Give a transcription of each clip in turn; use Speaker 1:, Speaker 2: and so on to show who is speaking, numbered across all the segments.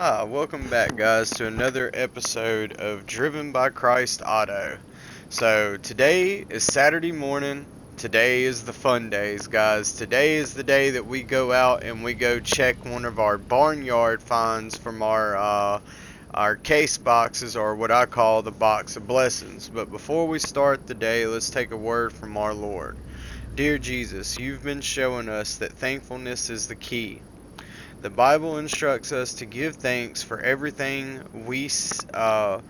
Speaker 1: Welcome back, guys, to another episode of Driven by Christ Auto. So, today is Saturday morning. Today is the fun days, guys. Today is the day that we go out and we go check one of our barnyard finds from our case boxes, or what I call the box of blessings. But before we start the day, let's take a word from our Lord. Dear Jesus, you've been showing us that thankfulness is the key. The Bible instructs us to give thanks for everything to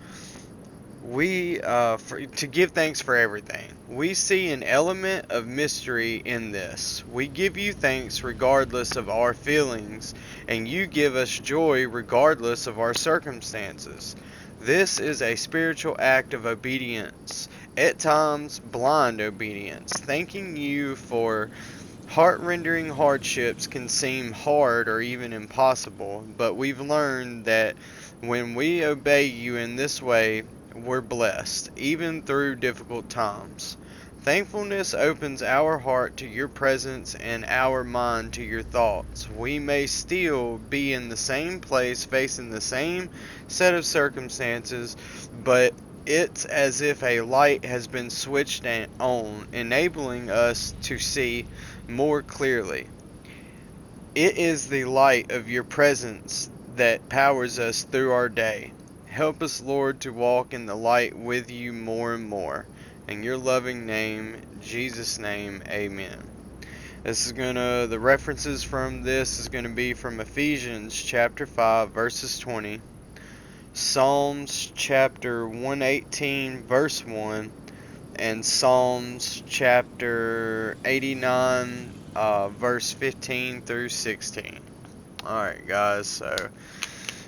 Speaker 1: give thanks for everything. We see an element of mystery in this. We give you thanks regardless of our feelings, and you give us joy regardless of our circumstances. This is a spiritual act of obedience, at times blind obedience. Thanking you for heart-rending hardships can seem hard or even impossible, but we've learned that when we obey you in this way, we're blessed, even through difficult times. Thankfulness opens our heart to your presence and our mind to your thoughts. We may still be in the same place, facing the same set of circumstances, but it's as if a light has been switched on, enabling us to see more clearly. It is the light of your presence that powers us through our day. Help us, Lord, to walk in the light with you more and more. In your loving name, Jesus' name, amen. The references from this is going to be from Ephesians chapter 5, verses 20, Psalms chapter 118, verse 1, and Psalms chapter 89, verse 15 through 16. Alright, guys, so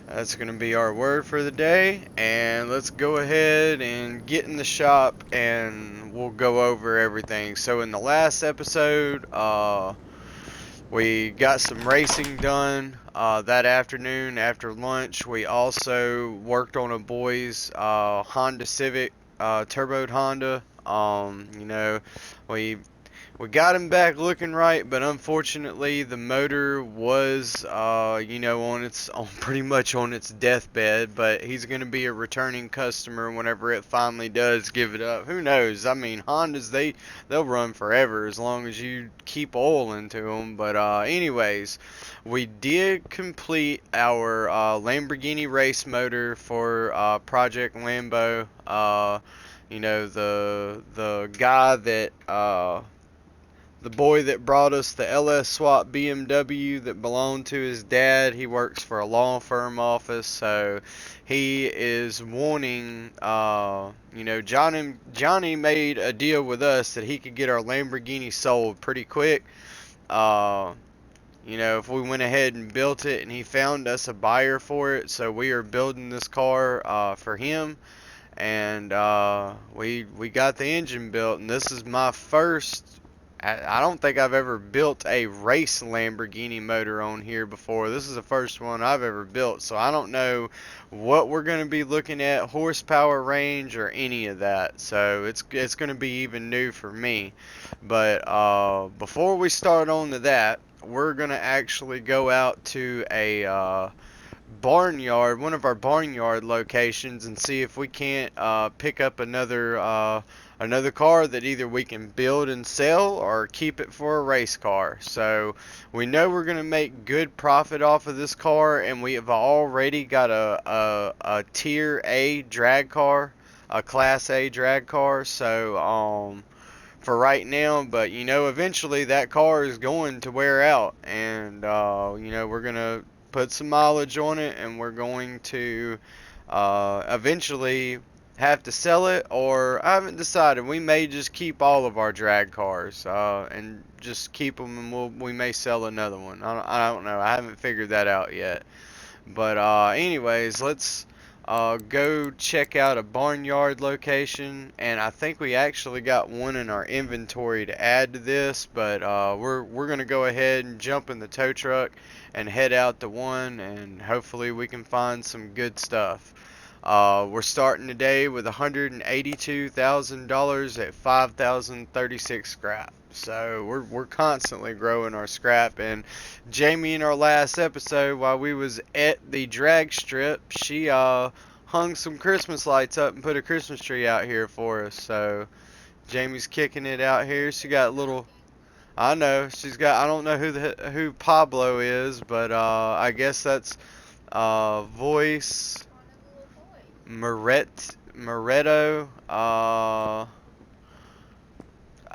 Speaker 1: that's going to be our word for the day, and let's go ahead and get in the shop and we'll go over everything. So in the last episode, we got some racing done that afternoon after lunch. We also worked on a boy's Honda Civic, turboed Honda. We got him back looking right, but unfortunately the motor was, pretty much on its deathbed. But he's going to be a returning customer whenever it finally does give it up. Who knows? I mean, Hondas, they'll run forever as long as you keep oil into them. But anyways, we did complete our Lamborghini race motor for Project Lambo. The guy that the boy that brought us the LS Swap BMW that belonged to his dad, he works for a law firm office, so he is wanting, Johnny made a deal with us that he could get our Lamborghini sold pretty quick. If we went ahead and built it, and he found us a buyer for it, so we are building this car for him. And we got the engine built, and this is my first. I don't think I've ever built a race Lamborghini motor on here before. This is the first one I've ever built, so I don't know what we're going to be looking at, horsepower range, or any of that. So it's going to be even new for me. But before we start on to that, we're going to actually go out to a barnyard, one of our barnyard locations, and see if we can't pick up another car that either we can build and sell or keep it for a race car. So we know we're going to make good profit off of this car, and we have already got a tier A drag car, a class A drag car. So for right now, but eventually that car is going to wear out, and we're going to put some mileage on it, and we're going to eventually have to sell it, or I haven't decided. We may just keep all of our drag cars and just keep them, and we may sell another one. I don't know. I haven't figured that out yet. But anyways, let's go check out a barnyard location, and I think we actually got one in our inventory to add to this, but we're gonna go ahead and jump in the tow truck and head out to one, and hopefully we can find some good stuff. We're starting today with $182,000 at 5,036 scrap. So we're constantly growing our scrap. And Jamie, in our last episode, while we was at the drag strip, she hung some Christmas lights up and put a Christmas tree out here for us. So Jamie's kicking it out here. She got a little. I know she's got. I don't know who Pablo is, but I guess that's voice Moretto.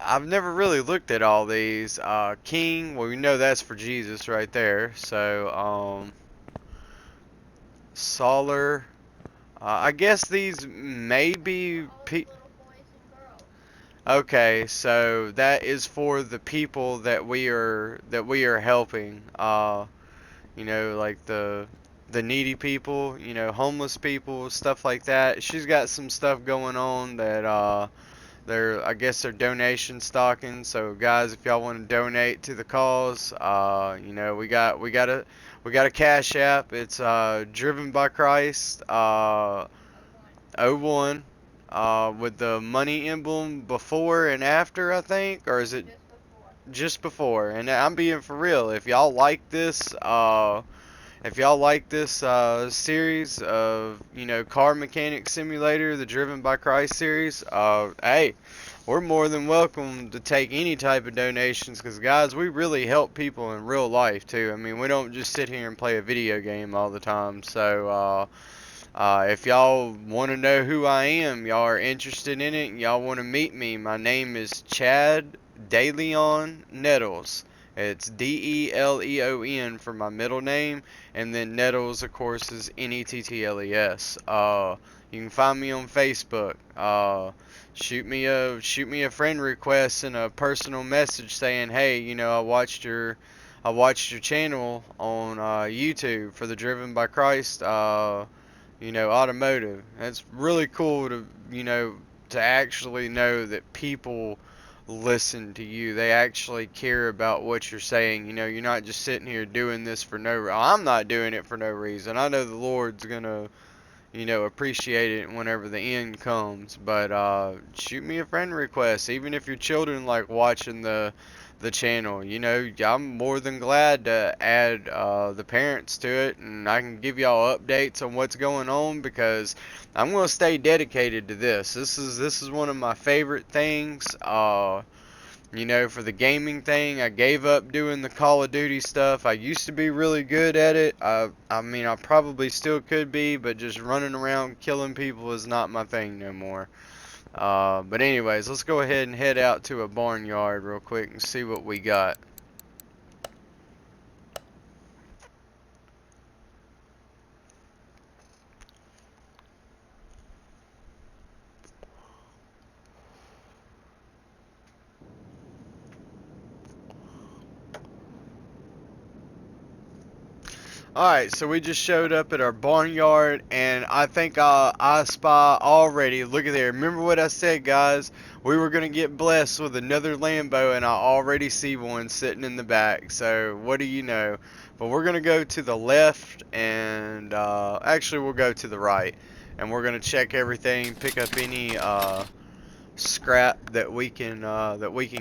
Speaker 1: I've never really looked at all these. King, well, we know that's for Jesus right there. So, Solar. I guess these may be. Okay, so that is for the people that we are helping. Like the needy people, homeless people, stuff like that. She's got some stuff going on that I guess they're donation stocking. So guys, if y'all want to donate to the cause, we got a cash app. It's DrivenByChrist 01 with the money emblem before and after, I think, or is it just before? And I'm being for real. If y'all like this series of, car mechanic simulator, the Driven by Christ series, hey, we're more than welcome to take any type of donations, because guys, we really help people in real life too. I mean, we don't just sit here and play a video game all the time. So if y'all want to know who I am, y'all are interested in it, and y'all want to meet me, my name is Chad DeLeon Nettles. It's Deleon for my middle name, and then Nettles, of course, is Nettles. You can find me on Facebook. Shoot me a friend request and a personal message saying, hey, I watched your channel on YouTube for the Driven by Christ, automotive. It's really cool to actually know that people listen to you. They actually care about what you're saying. You're not just sitting here doing this for no reason. I'm not doing it for no reason. I know the Lord's gonna, appreciate it whenever the end comes. But shoot me a friend request, even if your children like watching the channel. I'm more than glad to add the parents to it, and I can give y'all updates on what's going on, because I'm gonna stay dedicated to this. This is one of my favorite things. For the gaming thing, I gave up doing the Call of Duty stuff. I used to be really good at it. I mean, I probably still could be, but just running around killing people is not my thing no more. But anyways, let's go ahead and head out to a barnyard real quick and see what we got. Alright, so we just showed up at our barnyard, and I think I spy already. Look at there. Remember what I said, guys? We were going to get blessed with another Lambo, and I already see one sitting in the back. So, what do you know? But we're going to go to the left, and actually we'll go to the right. And we're going to check everything, pick up any scrap that we can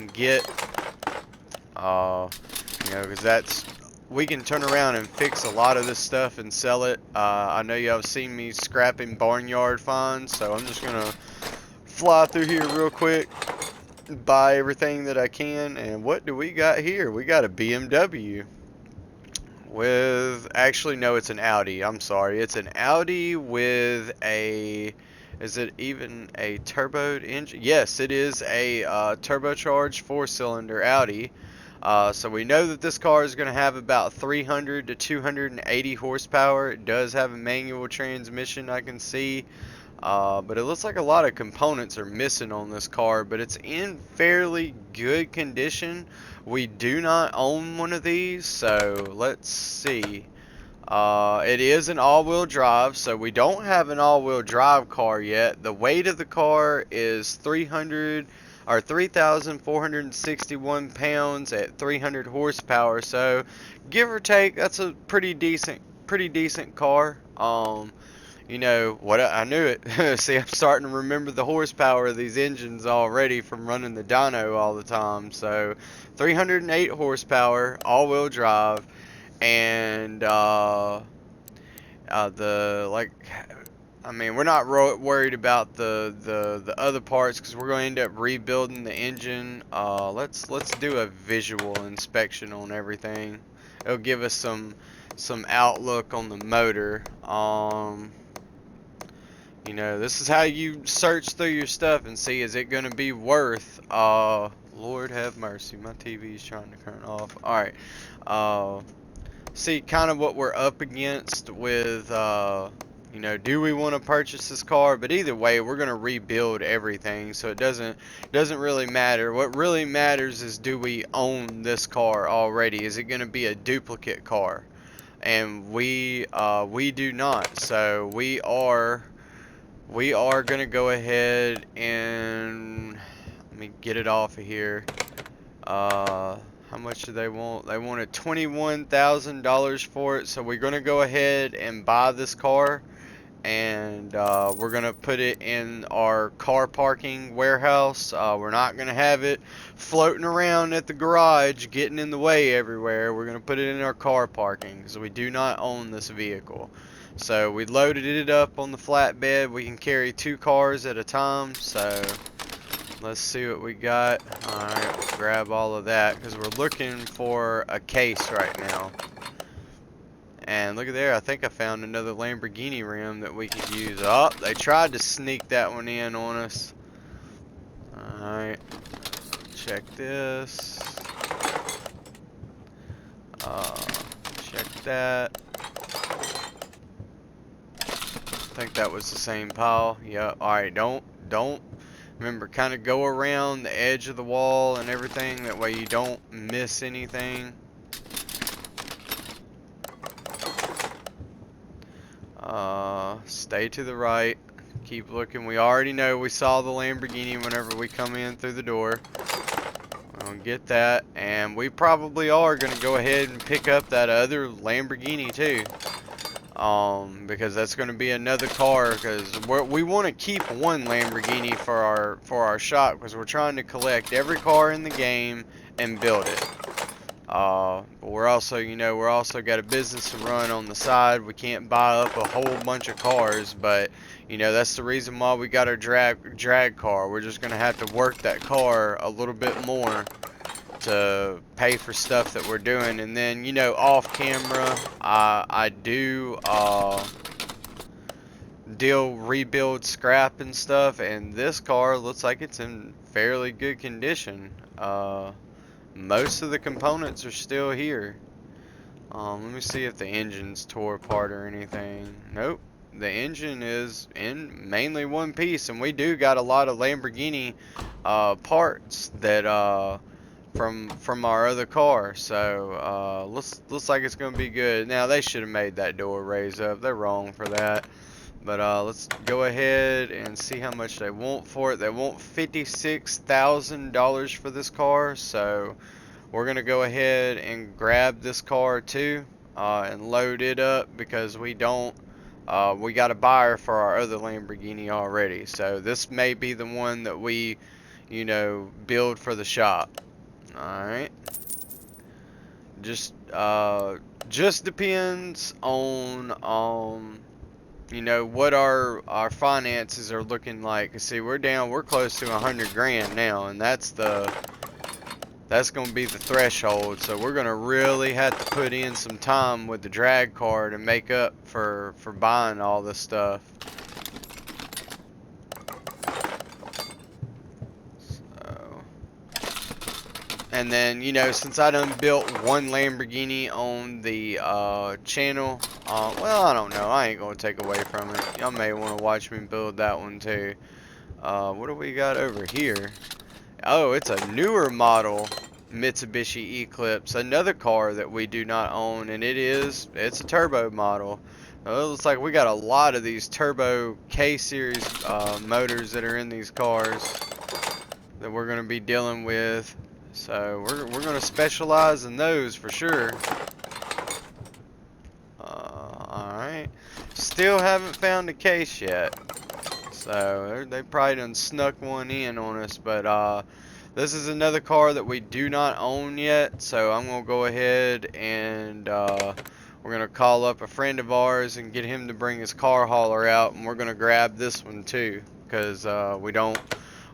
Speaker 1: get. Because we can turn around and fix a lot of this stuff and sell it. I know y'all have seen me scrapping barnyard finds, so I'm just gonna fly through here real quick, buy everything that I can. And what do we got here? We got a BMW with, actually no, it's an Audi. I'm sorry, it's an Audi with a, is it even a turbo engine? Yes, it is a turbocharged 4-cylinder Audi. So we know that this car is going to have about 300 to 280 horsepower. It does have a manual transmission, I can see. But it looks like a lot of components are missing on this car, but it's in fairly good condition. We do not own one of these, so let's see. It is an all-wheel drive, so we don't have an all-wheel drive car yet. The weight of the car is 3,461 pounds at 300 horsepower. So, give or take, that's a pretty decent car. you know what, I knew it. See, I'm starting to remember the horsepower of these engines already from running the dyno all the time. So 308 horsepower, all-wheel drive, and the like, I mean, we're not worried about the other parts because we're going to end up rebuilding the engine. Let's do a visual inspection on everything. It'll give us some outlook on the motor. You know, this is how you search through your stuff and see, is it going to be worth, Lord have mercy, my TV is trying to turn off. Alright, see kind of what we're up against with, you know, do we want to purchase this car? But either way, we're going to rebuild everything, so it doesn't really matter. What really matters is, do we own this car already? Is it going to be a duplicate car? And we do not. So we are going to go ahead and let me get it off of here. How much do they want? They wanted $21,000 for it, so we're going to go ahead and buy this car, and we're going to put it in our car parking warehouse. We're not going to have it floating around at the garage getting in the way everywhere. We're going to put it in our car parking because we do not own this vehicle. So we loaded it up on the flatbed. We can carry 2 cars at a time, so let's see what we got. Alright, we'll grab all of that because we're looking for a case right now. And look at there, I think I found another Lamborghini rim that we could use. Oh, they tried to sneak that one in on us. Alright, check this. Check that. I think that was the same pile. Yeah, alright, don't. Remember, kind of go around the edge of the wall and everything. That way you don't miss anything. Stay to the right. Keep looking. We already know we saw the Lamborghini whenever we come in through the door. We'll get that. And we probably are going to go ahead and pick up that other Lamborghini too. Because that's going to be another car, because we want to keep one Lamborghini for our shop, because we're trying to collect every car in the game and build it. But we're also, you know, we're also got a business to run on the side. We can't buy up a whole bunch of cars, but you know, that's the reason why we got our drag car. We're just going to have to work that car a little bit more to pay for stuff that we're doing. And then, you know, off camera, I do rebuild scrap and stuff, and this car looks like it's in fairly good condition. Most of the components are still here. Let me see if the engine's tore apart or anything. Nope, the engine is in mainly one piece, and we do got a lot of Lamborghini parts that from our other car, so looks like it's gonna be good. Now they should have made that door raise up. They're wrong for that. But let's go ahead and see how much they want for it. They want $56,000 for this car, so we're gonna go ahead and grab this car too and load it up, because we got a buyer for our other Lamborghini already. So this may be the one that we, you know, build for the shop. Alright. Just depends on you know, what our finances are looking like. See, we're close to 100 grand now, and that's gonna be the threshold. So we're gonna really have to put in some time with the drag car to make up for buying all this stuff. And then, you know, since I done built one Lamborghini on the channel, well, I don't know, I ain't gonna take away from it. Y'all may want to watch me build that one too. What do we got over here? Oh, it's a newer model Mitsubishi Eclipse, another car that we do not own, and it's a turbo model. It looks like we got a lot of these turbo K-series motors that are in these cars that we're gonna be dealing with. So we're going to specialize in those for sure. Alright. still haven't found a case yet. So they probably done snuck one in on us. But this is another car that we do not own yet. So I'm gonna go ahead and we're gonna call up a friend of ours and get him to bring his car hauler out, and we're gonna grab this one too, because we don't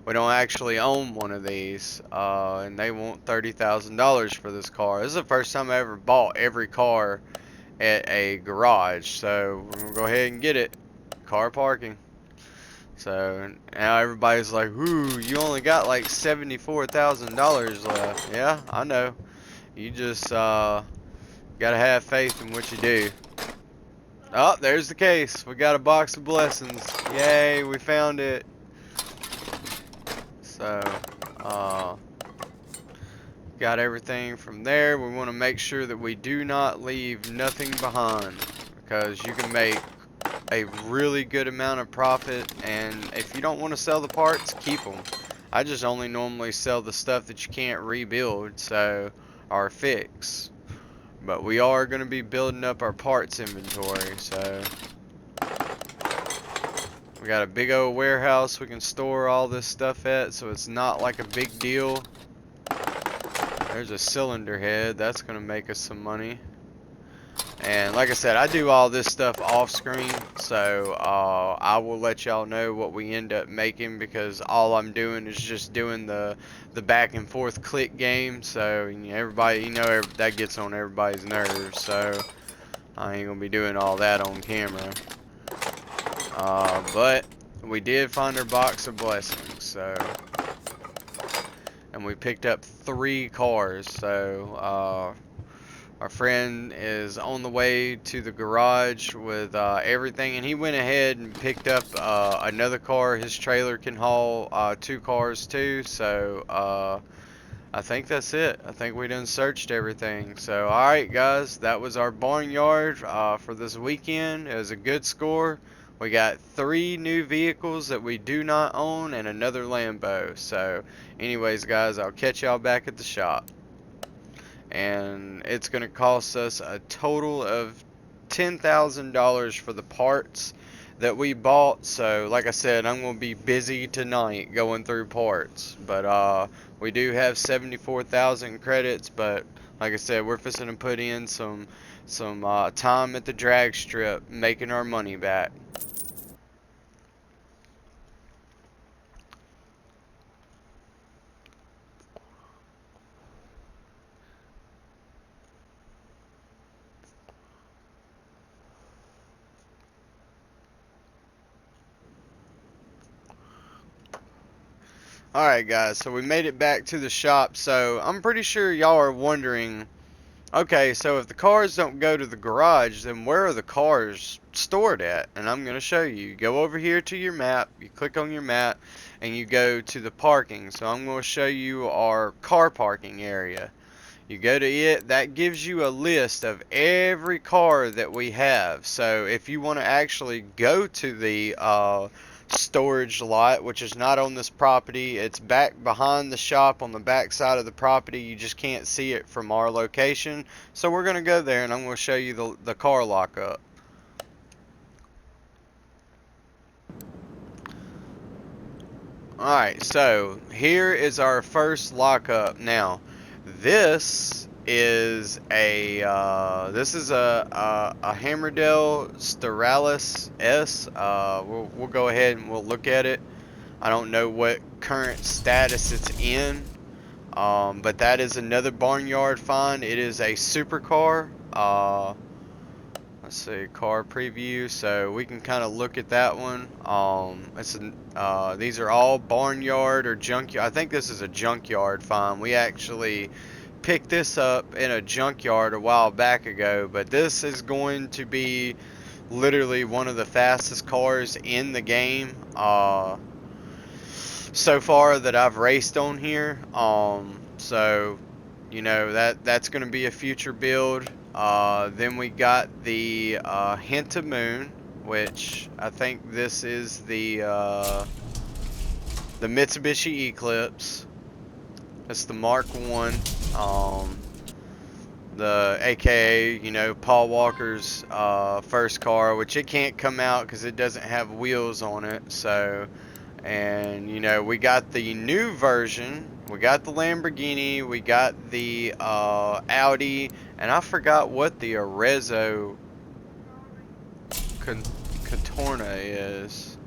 Speaker 1: actually own one of these, and they want $30,000 for this car. This is the first time I ever bought every car at a garage, so we're gonna go ahead and get it. Car parking. So now everybody's like, "Ooh, you only got like $74,000 left." Yeah, I know. You just gotta have faith in what you do. Oh, there's the case. We got a box of blessings. Yay, we found it. So, got everything from there. We want to make sure that we do not leave nothing behind, because you can make a really good amount of profit, and if you don't want to sell the parts, keep them. I just only normally sell the stuff that you can't rebuild, so, or fix. But we are going to be building up our parts inventory, so we got a big old warehouse we can store all this stuff at, so it's not like a big deal. There's a cylinder head. That's going to make us some money. And like I said, I do all this stuff off screen, so I will let y'all know what we end up making, because all I'm doing is just doing the back and forth click game. So everybody, that gets on everybody's nerves, so I ain't gonna be doing all that on camera. But we did find our box of blessings, so, and we picked up 3 cars. So our friend is on the way to the garage with everything, and he went ahead and picked up another car. His trailer can haul 2 cars too. So I think that's it. I think we done searched everything. So alright guys, that was our barnyard for this weekend. It was a good score. We got 3 new vehicles that we do not own and another Lambo. So anyways guys, I'll catch y'all back at the shop. And it's going to cost us a total of $10,000 for the parts that we bought. So like I said, I'm going to be busy tonight going through parts. But we do have 74,000 credits, but like I said, we're fixing to put in some time at the drag strip making our money back. Alright guys, so we made it back to the shop. So I'm pretty sure y'all are wondering, okay, so if the cars don't go to the garage, then where are the cars stored at? And I'm going to show you. You go over here to your map, you click on your map, and you go to the parking. So I'm going to show you our car parking area. You go to it, that gives you a list of every car that we have. So if you want to actually go to the storage lot, which is not on this property, it's back behind the shop on the back side of the property. You just can't see it from our location, so we're going to go there and I'm going to show you the car lockup. Alright, so here is our first lockup. Now this is a Hammerdale Staralis S. We'll go ahead and we'll look at it. I don't know what current status it's in, but that is another barnyard find. It is a supercar. Let's see, car preview, so we can kind of look at that one. These are all barnyard or junkyard. I think this is a junkyard find. We actually picked this up in a junkyard a while back ago, but this is going to be literally one of the fastest cars in the game so far that I've raced on here. So that's going to be a future build. Then we got the Hint of Moon, which I think this is the Mitsubishi Eclipse. It's the Mark 1. the AKA, you know, Paul Walker's first car, which it can't come out because it doesn't have wheels on it. So, and you know, we got the new version, we got the Lamborghini, we got the Audi, and I forgot what the Arezzo Contorna is.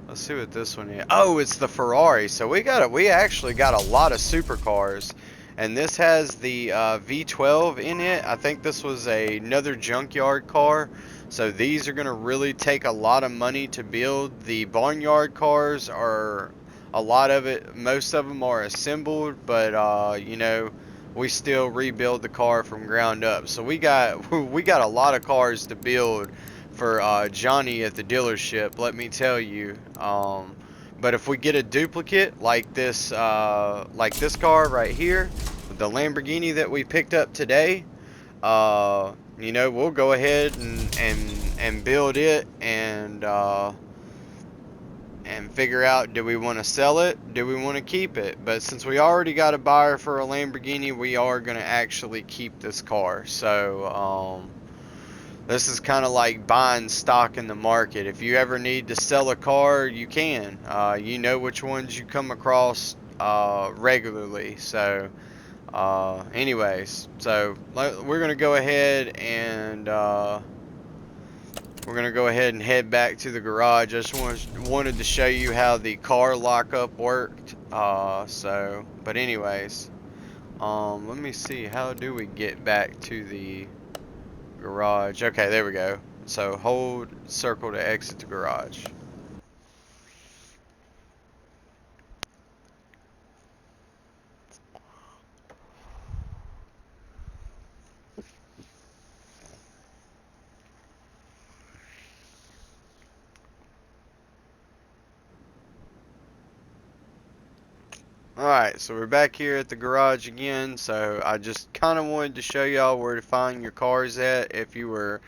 Speaker 1: Let's see what this one is. Oh, it's the Ferrari. So we actually got a lot of supercars, and this has the V12 in it. I think this was another junkyard car. So these are gonna really take a lot of money to build. The barnyard cars are a lot of it. Most of them are assembled, but you know, we still rebuild the car from ground up. So we got we got a lot of cars to build for Johnny at the dealership, let me tell you. But if we get a duplicate like this car right here, the Lamborghini that we picked up today, you know, we'll go ahead and build it and figure out, do we want to sell it, do we want to keep it. But since we already got a buyer for a Lamborghini, we are going to actually keep this car. So this is kind of like buying stock in the market. If you ever need to sell a car, you can. You know which ones you come across regularly. So anyways, so we're going to go ahead and head back to the garage. I just wanted to show you how the car lockup worked. But anyways, let me see, how do we get back to the garage? Okay, there we go. So hold circle to exit the garage. Alright, so we're back here at the garage again. So I just kind of wanted to show y'all where to find your cars at. If you were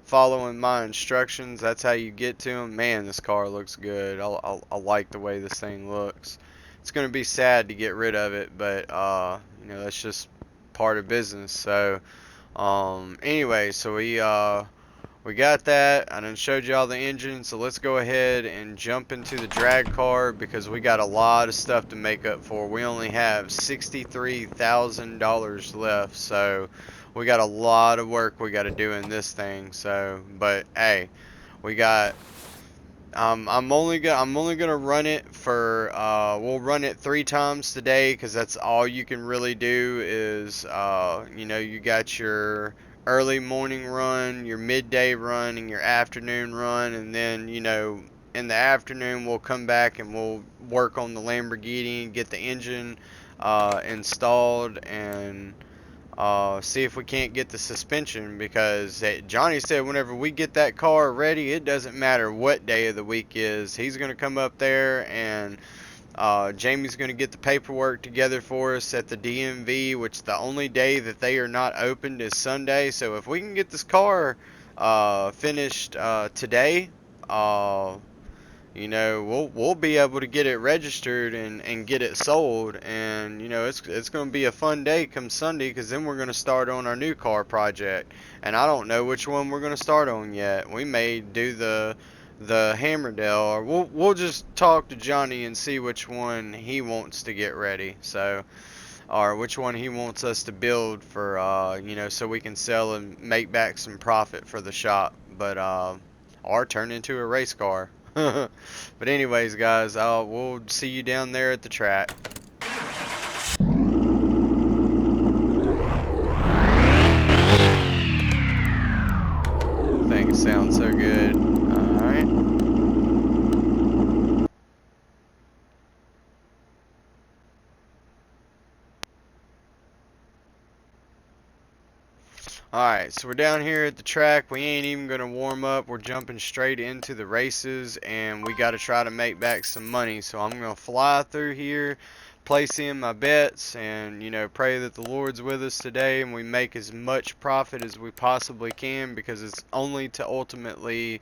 Speaker 1: following my instructions, that's how you get to them. Man, this car looks good. I like the way this thing looks. It's going to be sad to get rid of it, but you know, that's just part of business. So anyway, so we got that. I done showed y'all the engine, so let's go ahead and jump into the drag car because we got a lot of stuff to make up for. We only have $63,000 left, so we got a lot of work we got to do in this thing. So, but hey, we got. I'm only gonna run it for. We'll run it 3 times today because that's all you can really do. Is you know, you got your early morning run, your midday run, and your afternoon run, and then, you know, in the afternoon we'll come back and we'll work on the Lamborghini and get the engine installed and see if we can't get the suspension, because Johnny said whenever we get that car ready, it doesn't matter what day of the week is. He's going to come up there and Jamie's going to get the paperwork together for us at the DMV, which the only day that they are not opened is Sunday. So if we can get this car finished today, you know, we'll be able to get it registered and get it sold. And you know, it's going to be a fun day come Sunday, because then we're going to start on our new car project. And I don't know which one we're going to start on yet. We may do the Hammerdale, or we'll just talk to Johnny and see which one he wants to get ready. So, or which one he wants us to build for, you know, so we can sell and make back some profit for the shop. But or turn into a race car. But anyways, guys, we'll see you down there at the track. Things sound so good. Alright. Alright, so we're down here at the track. We ain't even going to warm up. We're jumping straight into the races, and we got to try to make back some money. So I'm going to fly through here, place in my bets, and, you know, pray that the Lord's with us today and we make as much profit as we possibly can, because it's only to ultimately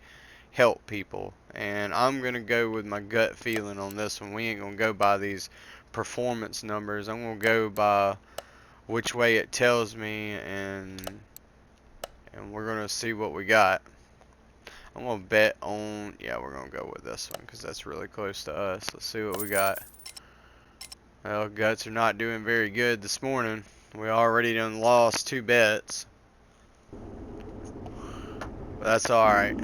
Speaker 1: help people. And I'm going to go with my gut feeling on this one. We ain't going to go by these performance numbers. I'm going to go by which way it tells me, and we're gonna see what we got. I'm gonna bet on, yeah, we're gonna go with this one because that's really close to us. Let's see what we got. Well, guts are not doing very good this morning. We already done lost 2 bets. But that's alright.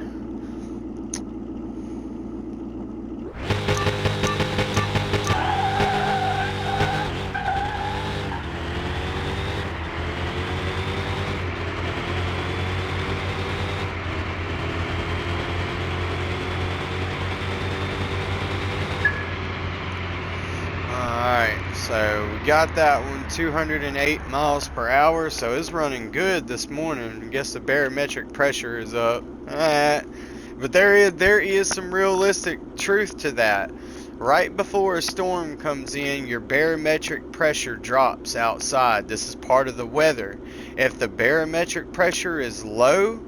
Speaker 1: Alright, so we got that one, 208 miles per hour, so it's running good this morning. I guess the barometric pressure is up. But there is some realistic truth to that. Right before a storm comes in, your barometric pressure drops outside. This is part of the weather. If the barometric pressure is low,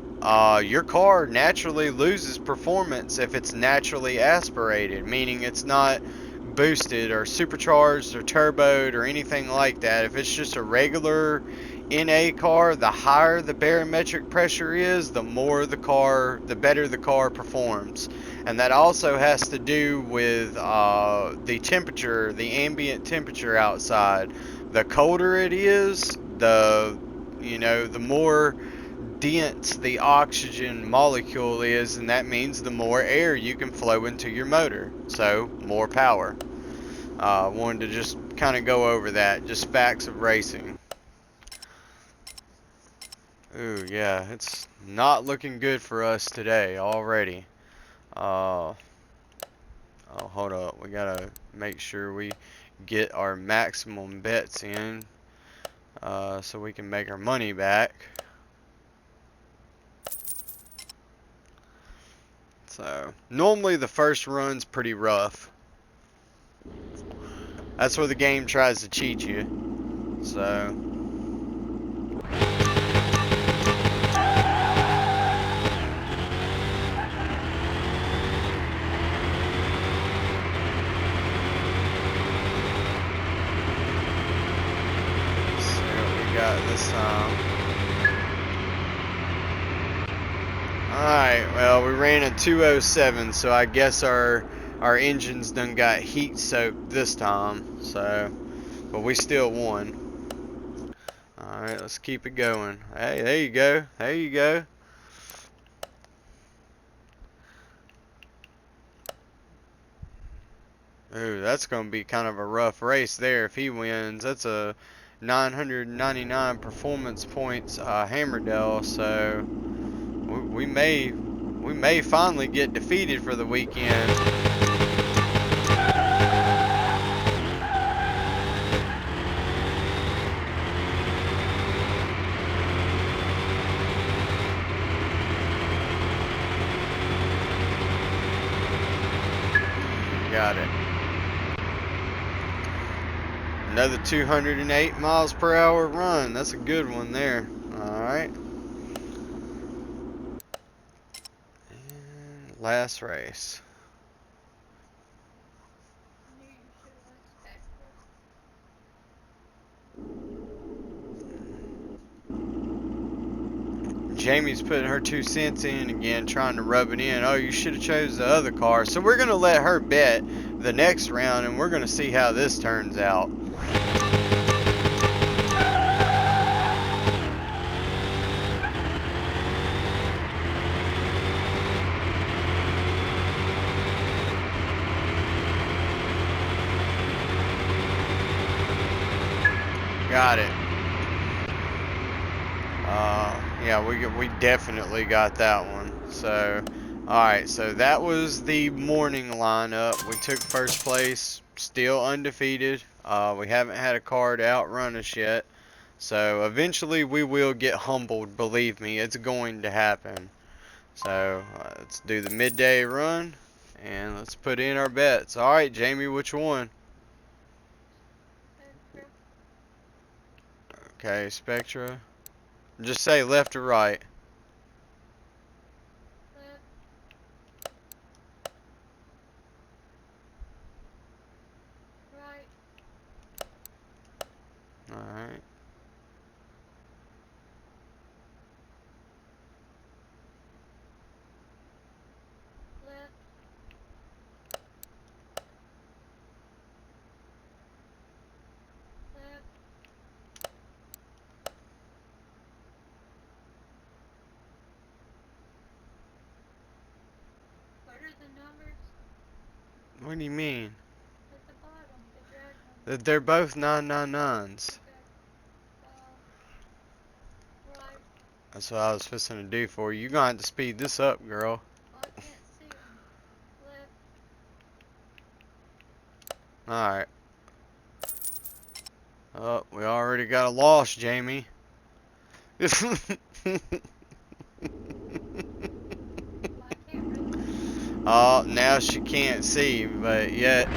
Speaker 1: your car naturally loses performance if it's naturally aspirated, meaning it's not boosted or supercharged or turboed or anything like that. If it's just a regular NA car, the higher the barometric pressure is, the better the car performs. And that also has to do with the temperature, the ambient temperature outside. The colder it is, the more dense the oxygen molecule is, and that means the more air you can flow into your motor, so more power. Wanted to just kind of go over that, just facts of racing. Ooh, yeah, it's not looking good for us today already. Oh, hold up, we gotta make sure we get our maximum bets in, so we can make our money back. So, normally the first run's pretty rough. That's where the game tries to cheat you. So, let's see what we got this time. Alright, well, we ran a 207, so I guess our engines done got heat soaked this time. So, but we still won. Alright, let's keep it going. Hey, there you go. There you go. Ooh, that's going to be kind of a rough race there if he wins. That's a 999 performance points Hammerdale, so we may finally get defeated for the weekend. Got it. Another 208 miles per hour run. That's a good one there. Alright. And last race. Jamie's putting her 2 cents in again, trying to rub it in. Oh, you should have chose the other car. So we're going to let her bet the next round, and we're going to see how this turns out. Got it. Yeah, we definitely got that one. So, alright, so that was the morning lineup. We took first place, still undefeated. We haven't had a car to outrun us yet. So, eventually we will get humbled, believe me, it's going to happen. So, let's do the midday run, and let's put in our bets. Alright, Jamie, which one? Okay, Spectra. Just say left or right. Right. Alright. What do you mean?
Speaker 2: At the bottom, the drag numbers.
Speaker 1: They're both 999s.
Speaker 2: Right.
Speaker 1: That's what I was fixing to do for you. You're going to have to speed this up, girl.
Speaker 2: I can't see them. Left.
Speaker 1: Alright. Oh, we already got a loss, Jamie.
Speaker 2: I can't really see.
Speaker 1: Oh, now she can't see, but yet.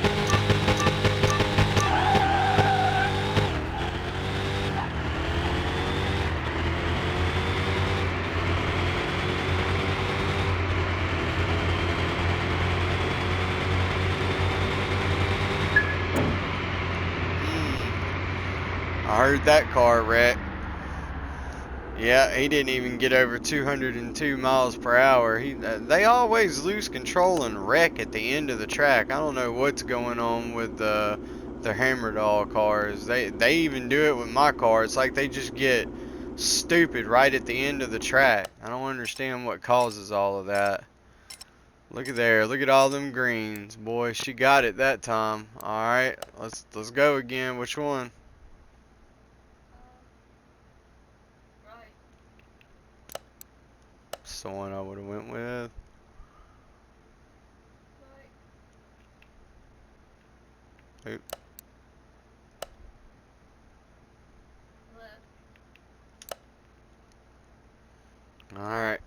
Speaker 1: I heard that car wreck. Yeah, he didn't even get over 202 miles per hour. They always lose control and wreck at the end of the track. I don't know what's going on with the Hammer Doll cars. They even do it with my car. It's like they just get stupid right at the end of the track. I don't understand what causes all of that. Look at there. Look at all them greens. Boy, she got it that time. All right, let's go again. Which one?
Speaker 2: Right.
Speaker 1: It's the one I would have went with.
Speaker 2: Right.
Speaker 1: Oop.
Speaker 2: Left.
Speaker 1: Alright.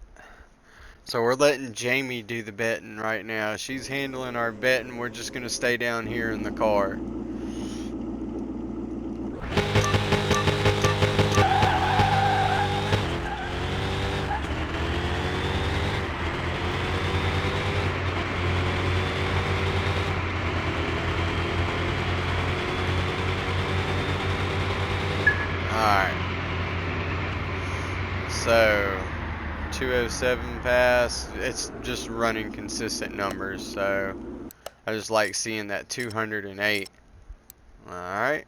Speaker 1: So we're letting Jamie do the betting right now. She's handling our betting. We're just going to stay down here in the car. Alright. So 207 pass. It's just running consistent numbers, so I just like seeing that 208. Alright.
Speaker 2: Right.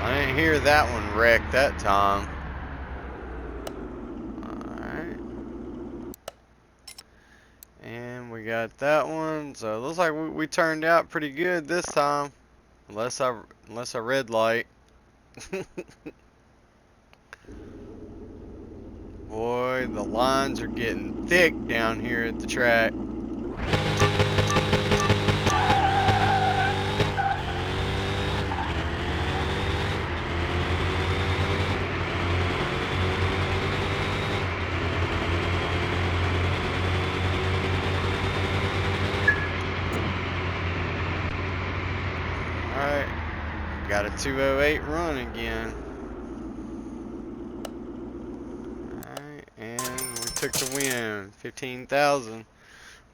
Speaker 1: I didn't hear that one wreck that time. Alright. And we got that one. So it looks like we turned out pretty good this time. Unless I red light. Boy, the lines are getting thick down here at the track. Alright, got a 208 run again. Alright, and we took the win, 15,000.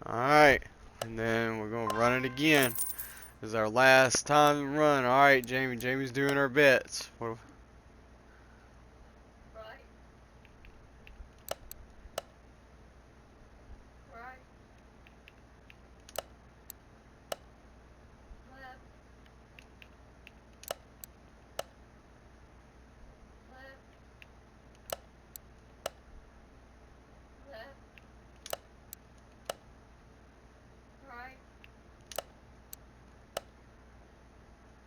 Speaker 1: Alright, and then we're going to run it again. This is our last time to run. Alright, Jamie's doing our bets.
Speaker 2: Right. Right. Left. Left. Left. Right.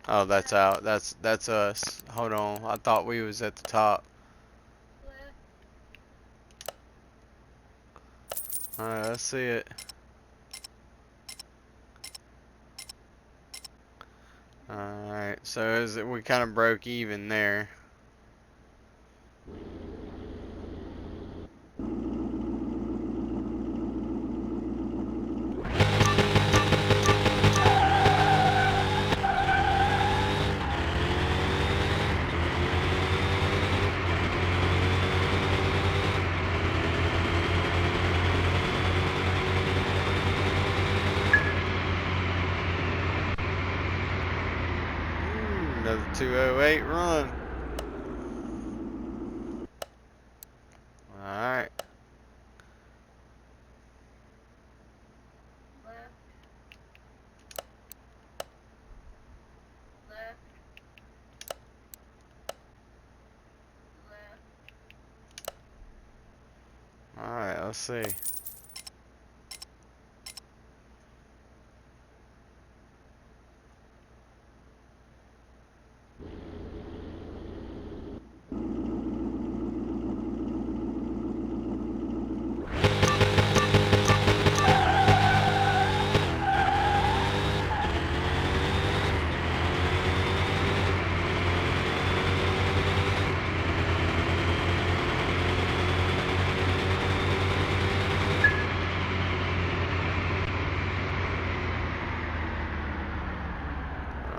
Speaker 1: Oh, that's out. That's us. Hold on. I thought we was at the top.
Speaker 2: Left.
Speaker 1: Alright, let's see it. Alright, so we kind of broke even there. 208 run. Alright.
Speaker 2: Left. Left. Left.
Speaker 1: Alright, let's see.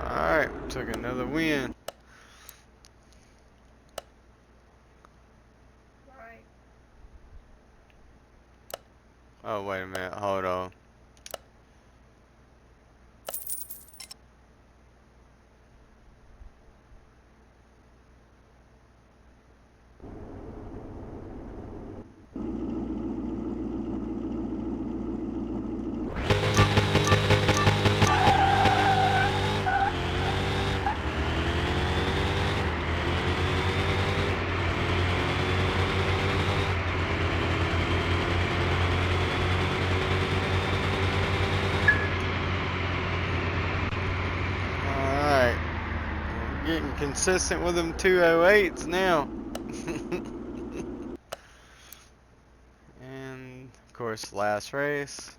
Speaker 1: Alright, took another win.
Speaker 2: Right.
Speaker 1: Oh, wait a minute, hold on. Alright. We're getting consistent with them 208s now. And, of course, last race.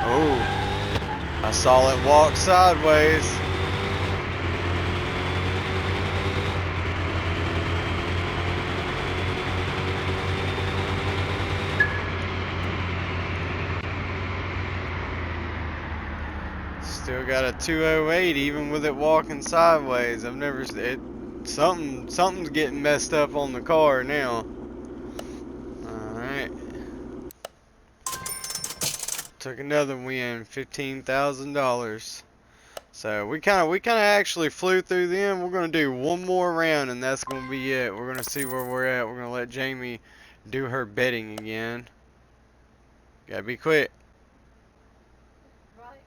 Speaker 1: Oh, I saw it walk sideways. Still got a 208 even with it walking sideways. I've never something's getting messed up on the car now. Alright. Took another win, $15,000. So we kinda actually flew through them. We're gonna do one more round and that's gonna be it. We're gonna see where we're at. We're gonna let Jamie do her betting again. Gotta be quick.
Speaker 2: Right.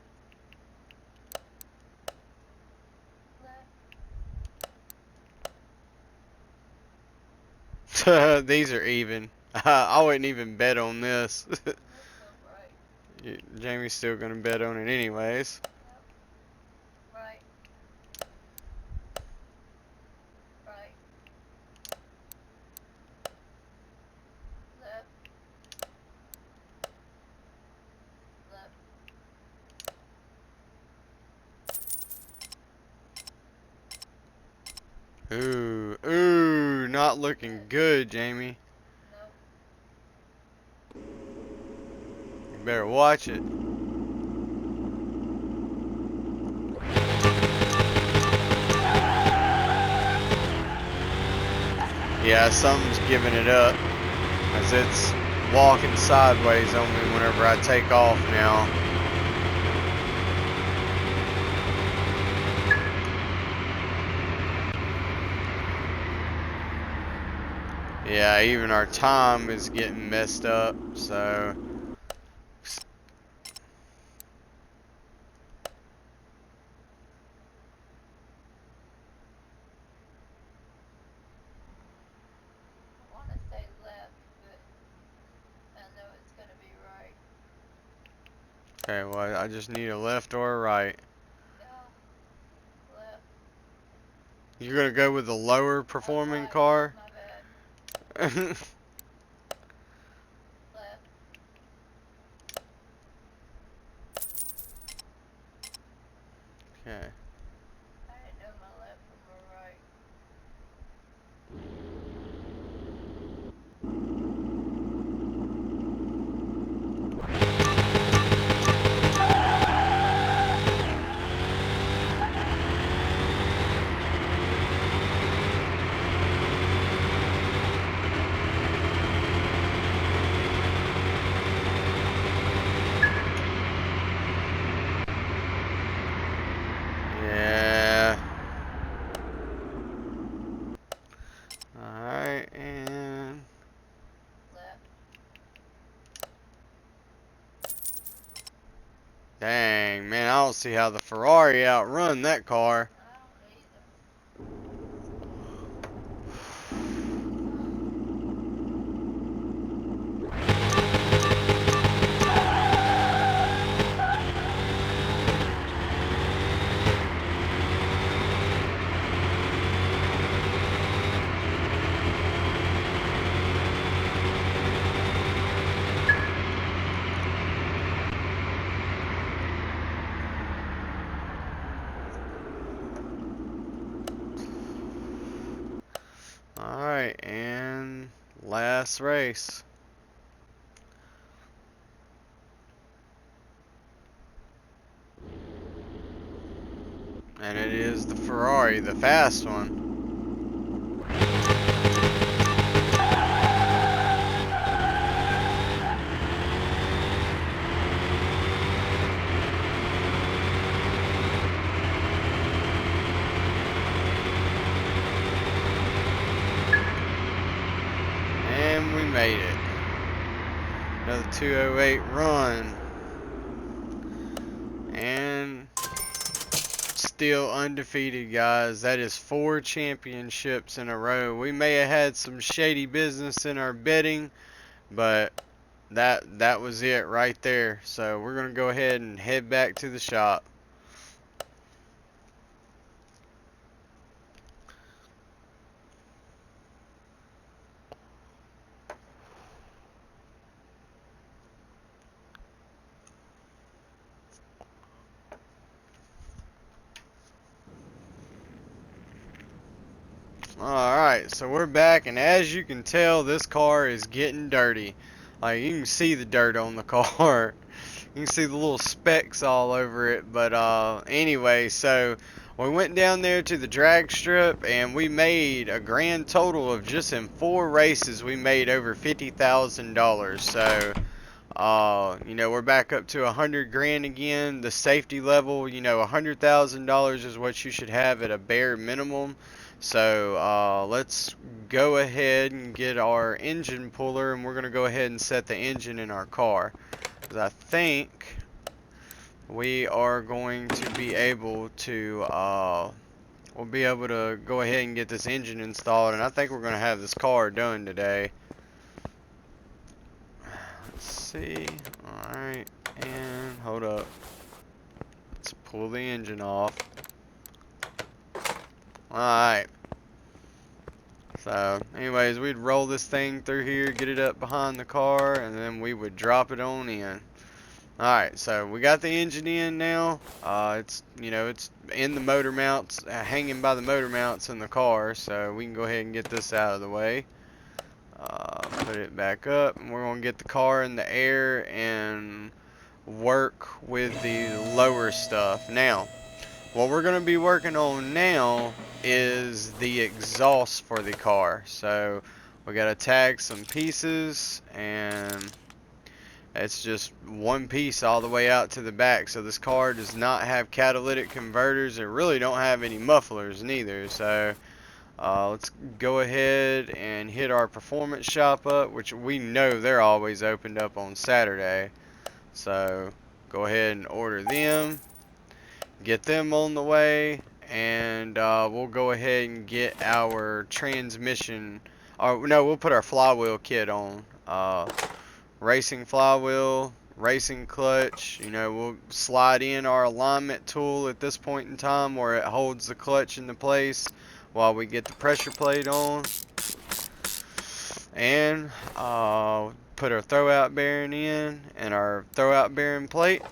Speaker 2: Left.
Speaker 1: These are even. I wouldn't even bet on this.
Speaker 2: This one. Right.
Speaker 1: Jamie's still gonna bet on it anyways.
Speaker 2: Yep. Right. Right. Left. Left.
Speaker 1: Ooh, not looking good, Jamie.
Speaker 2: Nope.
Speaker 1: You better watch it. Yeah, something's giving it up, as it's walking sideways on me whenever I take off now. Yeah, even our time is getting messed up, so.
Speaker 2: I want to say left, but I know it's going to be right.
Speaker 1: Okay, well, I just need a left or a right.
Speaker 2: Yeah. Left.
Speaker 1: You're gonna go with the lower performing
Speaker 2: Right.
Speaker 1: car?
Speaker 2: My bad.
Speaker 1: Okay.
Speaker 2: Left. I didn't know my left from my right.
Speaker 1: see how the Ferrari outrun that car.
Speaker 2: I don't either.
Speaker 1: Alright, and last race. And it is the Ferrari, the fast one. And we made it. Another 208 run. And still undefeated, guys. That is 4 championships in a row. We may have had some shady business in our betting, but that was it right there. So we're gonna go ahead and head back to the shop. Alright, so we're back, and as you can tell, this car is getting dirty. Like, you can see the dirt on the car. You can see the little specks all over it. But anyway, so we went down there to the drag strip, and we made a grand total of, just in 4 races, we made over $50,000. So you know, we're back up to 100 grand again. The safety level, you know, $100,000 is what you should have at a bare minimum. So let's go ahead and get our engine puller, and we're going to go ahead and set the engine in our car. 'Cause I think we are going to be able to, we'll be able to go ahead and get this engine installed, and I think we're going to have this car done today. Let's see. Alright, and hold up. Let's pull the engine off. Alright. So, anyways, we'd roll this thing through here, get it up behind the car, and then we would drop it on in. Alright, so we got the engine in now. It's, you know, it's in the motor mounts, hanging by the motor mounts in the car, so we can go ahead and get this out of the way. Put it back up, and we're going to get the car in the air and work with the lower stuff. Now, what we're going to be working on now is the exhaust for the car. So we got to tag some pieces, and it's just one piece all the way out to the back. So this car does not have catalytic converters. It really don't have any mufflers neither. So let's go ahead and hit our performance shop up, which we know they're always opened up on Saturday. So go ahead and order them, get them on the way, and we'll go ahead and get our transmission, or no, we'll put our flywheel kit on. Racing flywheel, racing clutch, you know, we'll slide in our alignment tool at this point in time where it holds the clutch into place while we get the pressure plate on, and put our throwout bearing in, and our throwout bearing plate,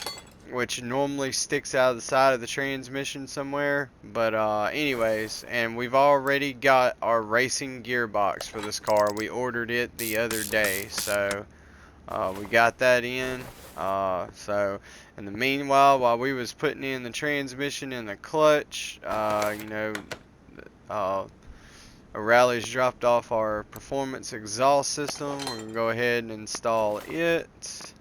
Speaker 1: which normally sticks out of the side of the transmission somewhere. But anyways, and we've already got our racing gearbox for this car. We ordered it the other day, so we got that in. So in the meanwhile, while we was putting in the transmission and the clutch, you know, O'Reilly's dropped off our performance exhaust system. We're gonna go ahead and install it.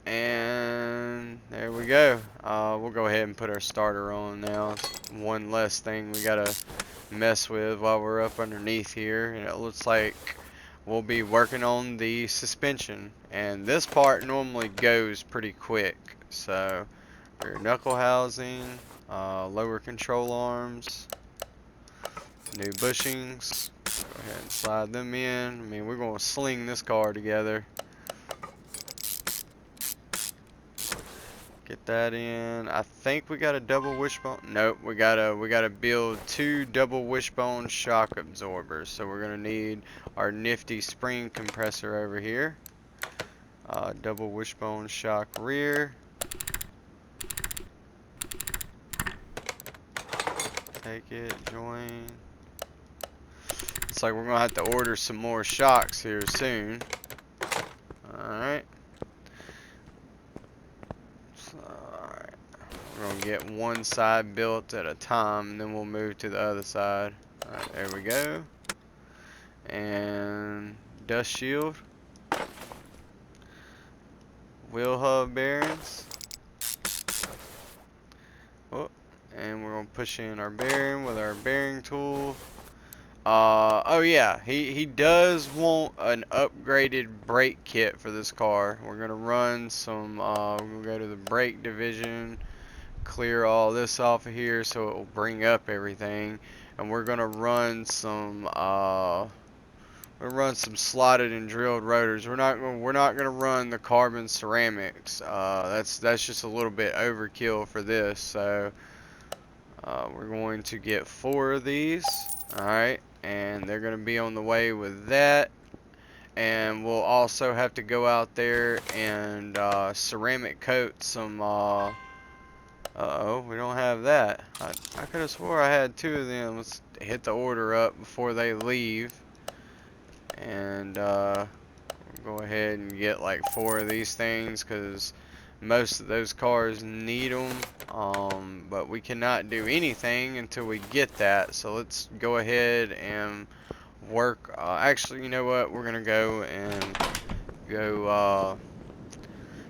Speaker 1: And there we go. We'll go ahead and put our starter on now. It's one less thing we gotta mess with while we're up underneath here. And it looks like we'll be working on the suspension. And this part normally goes pretty quick. So rear knuckle housing, lower control arms, new bushings. Go ahead and slide them in. I mean, we're gonna sling this car together. Get that in. I think we got a double wishbone. Nope, we gotta build 2 double wishbone shock absorbers. So we're gonna need our nifty spring compressor over here. Double wishbone shock rear. Take it, join. It's like we're gonna have to order some more shocks here soon. Alright. Alright. We're gonna get one side built at a time, and then we'll move to the other side. Alright, there we go. And dust shield. Wheel hub bearings. Oh, and we're gonna push in our bearing with our bearing tool. Oh yeah, he does want an upgraded brake kit for this car. We're gonna run some, we're gonna go to the brake division, clear all this off of here so it will bring up everything, and we're gonna run some, slotted and drilled rotors. We're not gonna run the carbon ceramics. That's just a little bit overkill for this. So we're going to get 4 of these. All right. And they're going to be on the way with that, and we'll also have to go out there and ceramic coat some uh-oh, we don't have that. I could have swore I had 2 of them. Let's hit the order up before they leave, and go ahead and get like 4 of these things, because most of those cars need them, but we cannot do anything until we get that. So let's go ahead and work. Actually, you know what? We're gonna go and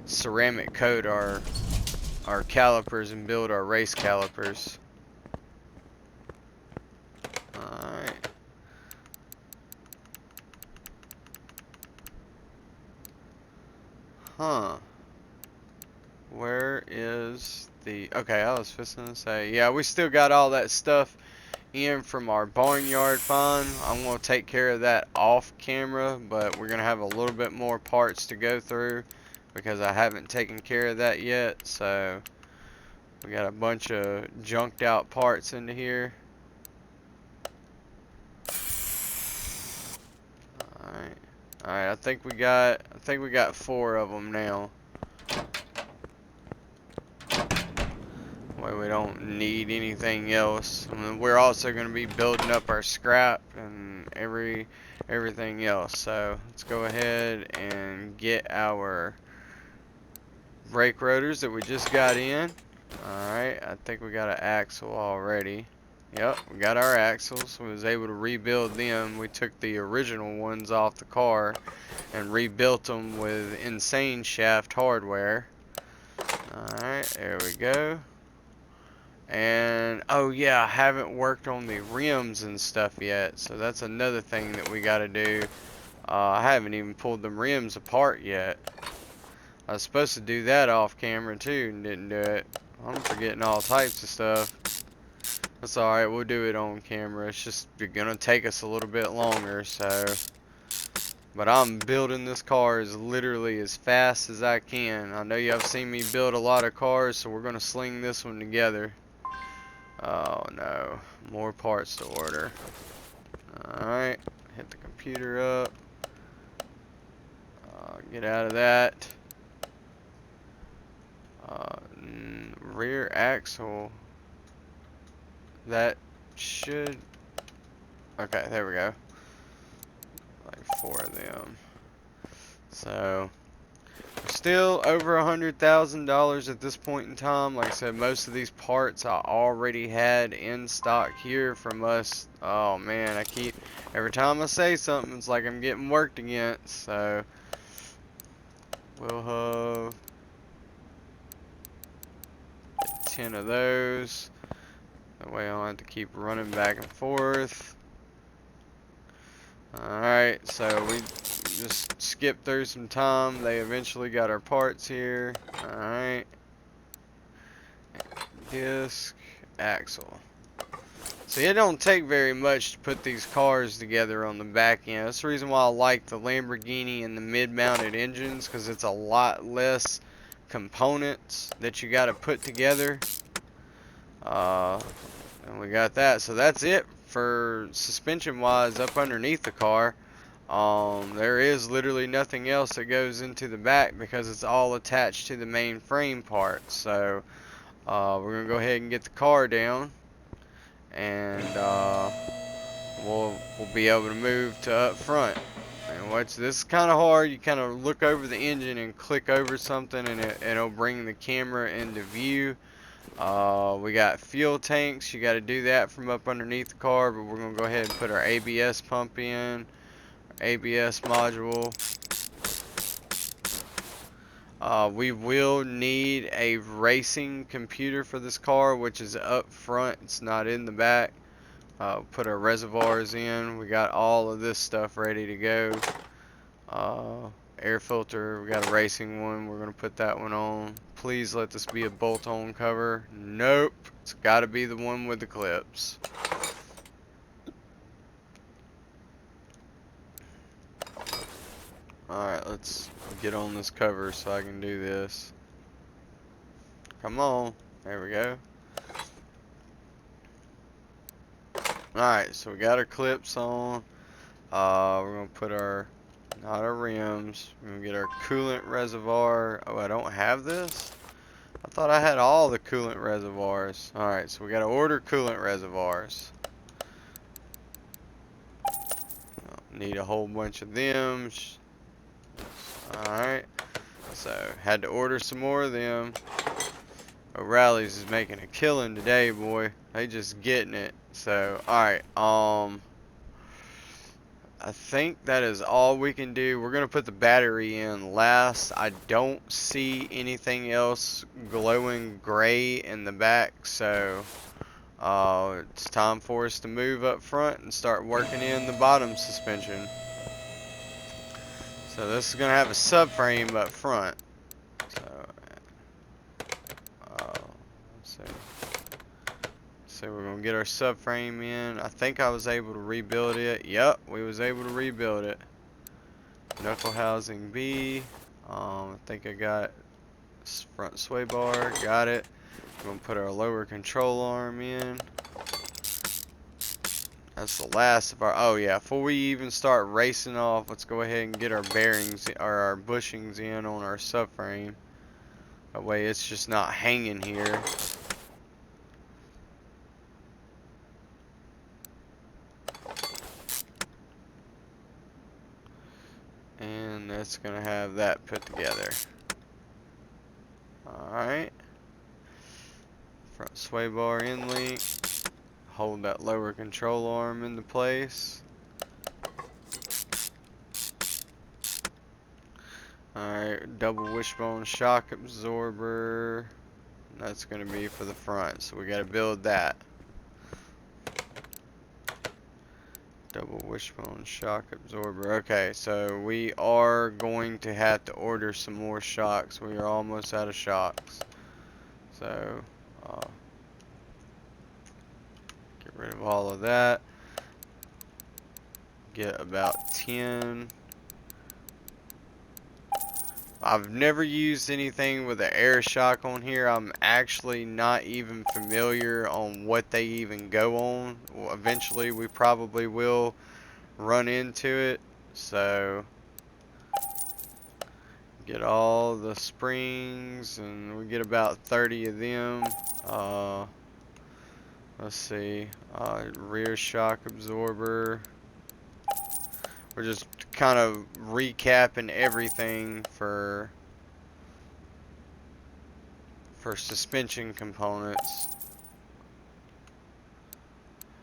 Speaker 1: ceramic coat our calipers and build our race calipers. Alright. Huh. Where is the... Okay, I was just gonna say, yeah, we still got all that stuff in from our barnyard find. I'm gonna take care of that off camera, but we're gonna have a little bit more parts to go through because I haven't taken care of that yet. So we got a bunch of junked out parts into here. Alright. Alright, I think we got 4 of them now. Way we don't need anything else. I mean, we're also going to be building up our scrap and everything else. So let's go ahead and get our brake rotors that we just got in. Alright, I think we got an axle already. Yep, we got our axles. We was able to rebuild them. We took the original ones off the car and rebuilt them with insane shaft hardware. Alright, there we go. And oh yeah, I haven't worked on the rims and stuff yet, so that's another thing that we gotta do. I haven't even pulled them rims apart yet. I was supposed to do that off camera too and didn't do it. I'm forgetting all types of stuff. That's alright, we'll do it on camera. It's just gonna take us a little bit longer, so. But I'm building this car as literally as fast as I can. I know you have seen me build a lot of cars, so we're gonna sling this one together. Oh no, more parts to order. Alright, hit the computer up. Get out of that. Rear axle. That should... Okay, there we go. Like 4 of them. So... still over $100,000 at this point in time. Like I said, most of these parts I already had in stock here from us. Oh man, every time I say something, it's like I'm getting worked against. So we'll have 10 of those. That way I don't have to keep running back and forth. Alright, so we just skipped through some time. They eventually got our parts here. Alright. disc, axle. See, it don't take very much to put these cars together on the back end. That's the reason why I like the Lamborghini and the mid-mounted engines, because it's a lot less components that you got to put together. And we got that. So that's it for suspension wise up underneath the car. There is literally nothing else that goes into the back because it's all attached to the main frame part. So we're gonna go ahead and get the car down, and we'll be able to move to up front. And watch, this is kind of hard. You kind of look over the engine and click over something, and it'll bring the camera into view. We got fuel tanks. You got to do that from up underneath the car, but we're gonna go ahead and put our ABS pump in, ABS module. We will need a racing computer for this car, which is up front. It's not in the back. Put our reservoirs in. We got all of this stuff ready to go. Air filter, we got a racing one. We're going to put that one on. Please let this be a bolt-on cover. Nope. It's got to be the one with the clips. Alright, let's get on this cover so I can do this. Come on. There we go. Alright, so we got our clips on. We're going to put our, not our rims, we're going to get our coolant reservoir. Oh, I don't have this? I thought I had all the coolant reservoirs. Alright, so we got to order coolant reservoirs. Need a whole bunch of them. Alright, so had to order some more of them. O'Reilly's is making a killing today, boy. They just getting it. So, alright, I think that is all we can do. We're going to put the battery in last. I don't see anything else glowing gray in the back, so it's time for us to move up front and start working in the bottom suspension. So this is going to have a subframe up front. So, let's see. So we're going to get our subframe in. I think I was able to rebuild it. Yep, we was able to rebuild it. Knuckle housing B. I think I got front sway bar. Got it. We're going to put our lower control arm in. That's the last of our... Oh yeah, before we even start racing off, let's go ahead and get our bearings or our bushings in on our subframe. That way it's just not hanging here. And that's going to have that put together. Alright. Front sway bar in link. Hold that lower control arm into place. Alright, double wishbone shock absorber. That's going to be for the front, so we got to build that. Double wishbone shock absorber. Okay, so we are going to have to order some more shocks. We are almost out of shocks. So, get rid of all of that. Get about 10. I've never used anything with an air shock on here. I'm actually not even familiar on what they even go on. Well, eventually we probably will run into it. So get all the springs, and we get about 30 of them. Let's see, rear shock absorber. We're just kind of recapping everything for suspension components.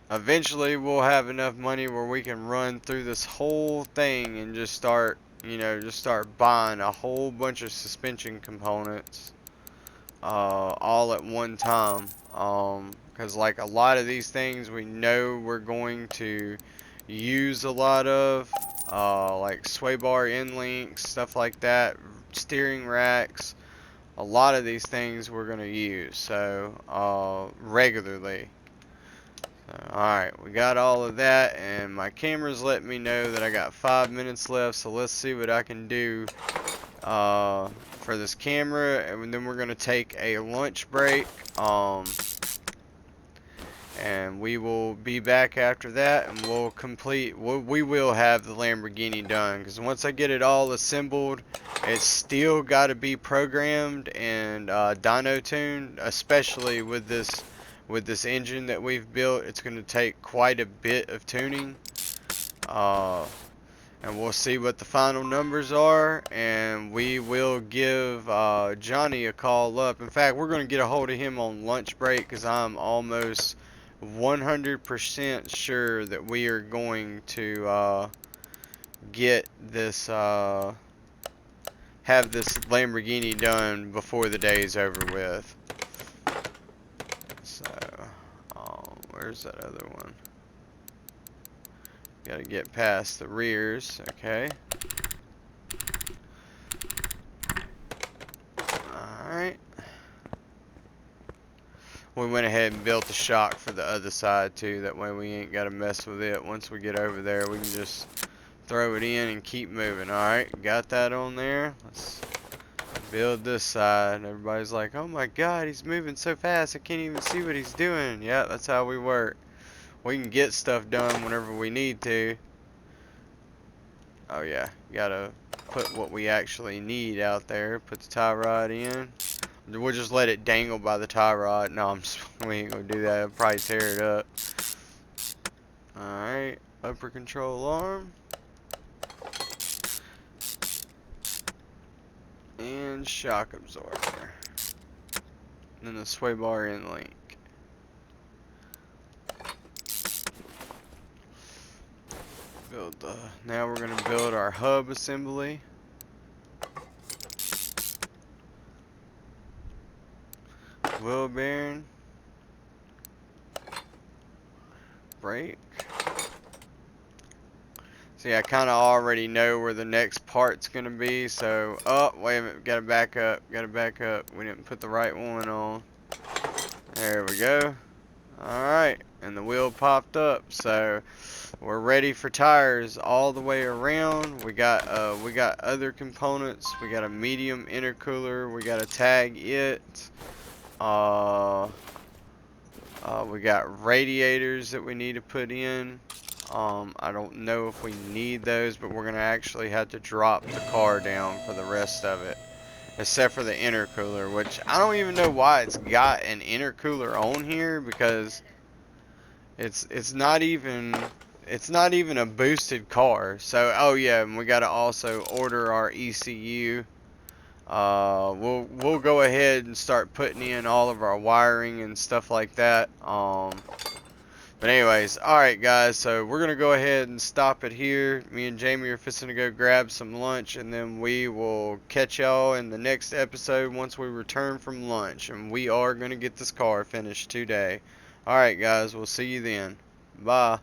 Speaker 1: Eventually we'll have enough money where we can run through this whole thing and just start, you know, just start buying a whole bunch of suspension components all at one time, because like a lot of these things we know we're going to use a lot of, like sway bar end links, stuff like that, steering racks, a lot of these things we're going to use, so regularly. Alright, we got all of that, and my camera's letting me know that I got 5 minutes left, so let's see what I can do for this camera, and then we're going to take a lunch break, and we will be back after that, and we will have the Lamborghini done, because once I get it all assembled, it's still got to be programmed and dyno tuned, especially with this engine that we've built. It's going to take quite a bit of tuning, and we'll see what the final numbers are, and we will give Johnny a call up. In fact, we're going to get a hold of him on lunch break, because I'm almost 100% sure that we are going to get this have this Lamborghini done before the day's over with. So where's that other one? Gotta get past the rears. Okay, alright. We went ahead and built the shock for the other side too, that way we ain't gotta mess with it. Once we get over there, we can just throw it in and keep moving. Alright, got that on there. Let's build this side. Everybody's like, oh my god, he's moving so fast, I can't even see what he's doing. Yeah, that's how we work. We can get stuff done whenever we need to. Oh yeah, gotta put what we actually need out there. Put the tie rod in. We'll just let it dangle by the tie rod. No, we ain't gonna do that. It'll probably tear it up. Alright, upper control arm. And shock absorber. And then the sway bar end link. Now we're gonna build our hub assembly. Wheel bearing. Brake. See, I kind of already know where the next part's gonna be, so, oh, wait a minute, gotta back up, we didn't put the right one on. There we go. Alright, and the wheel popped up, so we're ready for tires all the way around. We got other components. We got a medium intercooler, we gotta tag it. We got radiators that we need to put in. I don't know if we need those, but we're gonna actually have to drop the car down for the rest of it, except for the intercooler, which I don't even know why it's got an intercooler on here, because it's not even a boosted car. So, oh yeah, and we gotta also order our ECU. We'll go ahead and start putting in all of our wiring and stuff like that. But anyways, alright guys, so we're gonna go ahead and stop it here. Me and Jamie are fixing to go grab some lunch, and then we will catch y'all in the next episode once we return from lunch. And we are gonna get this car finished today. Alright guys, we'll see you then. Bye.